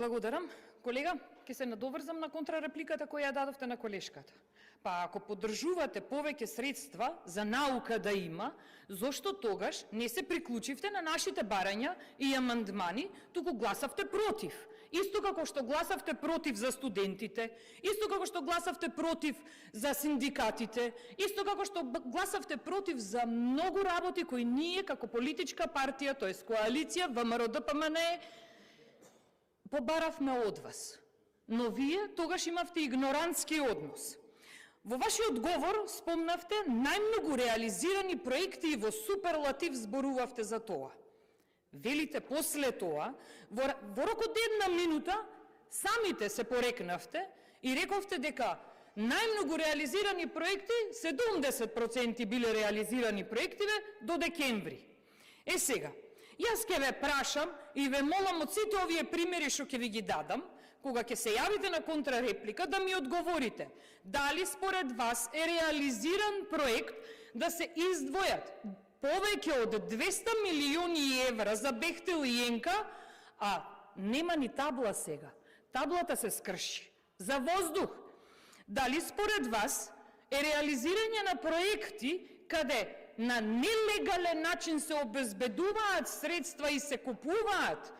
Благодарам. Колега, ќе се надоврзам на контрарепликата која ја дадовте на колешката. Па ако поддржувате повеќе средства за наука да има, зошто тогаш не се приклучивте на нашите барања и амандмани, туку гласавте против? Исто како што гласавте против за студентите, исто како што гласавте против за синдикатите, исто како што гласавте против за многу работи кои ние како политичка партија, тоест коалиција ВМРО-ДПМНЕ, побаравме од вас. Но вие тогаш имавте игнорантски однос. Во вашиот говор спомнавте најмногу реализирани проекти и во суперлатив зборувавте за тоа. Велите после тоа, во рок од една минута, самите се порекнавте и рековте дека најмногу реализирани проекти, 70% биле реализирани проективе до декември. Сега, јас ќе ве прашам и ве молам од сите овие примери што ќе ви ги дадам, кога ќе се јавите на контрареплика, да ми одговорите. Дали според вас е реализиран проект да се издвојат повеќе од 200 милиони евра за Бехтел и Енка, а нема ни табла сега. Таблата се скрши. За воздух. Дали според вас е реализирање на проекти каде на нелегален начин се обезбедуваат средства и се купуваат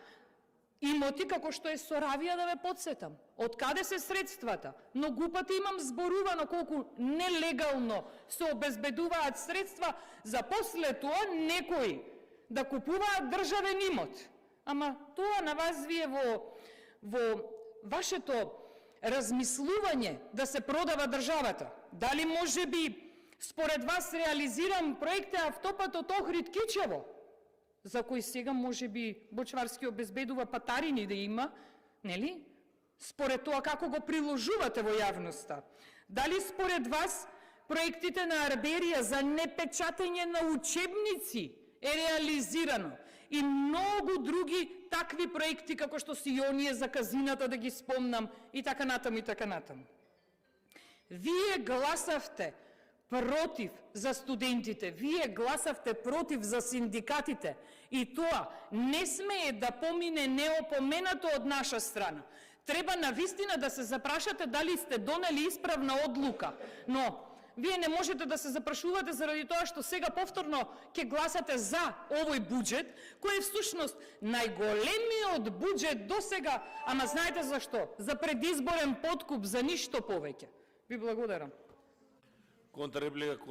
имоти, како што е Соравија, да ве подсетам. Од каде се средствата? Многу пати имам зборувано колку нелегално се обезбедуваат средства, за после тоа некои да купуваат државен имот. Ама тоа на вас вие во вашето размислување да се продава државата. Дали може би според вас реализиран проект е автопатот Охрид-Кичево, за кој сега може би Бочварски обезбедува патарини да има, нели? Според тоа како го приложувате во јавноста. Дали според вас проектите на Арберија за непечатање на учебници е реализирано? И многу други такви проекти, како што си и оние за казината, да ги спомнам, и така натаму, и така натаму. Вие гласавте против за студентите, вие гласавте против за синдикатите и тоа не смее да помине неопоменато од наша страна. Треба навистина да се запрашате дали сте донели исправна одлука, но вие не можете да се запрашувате заради тоа што сега повторно ќе гласате за овој буџет, кој е всушност најголемиот буџет досега, ама знаете зашто? За предизборен подкуп, за ништо повеќе. Ви благодарам. Контрреплика.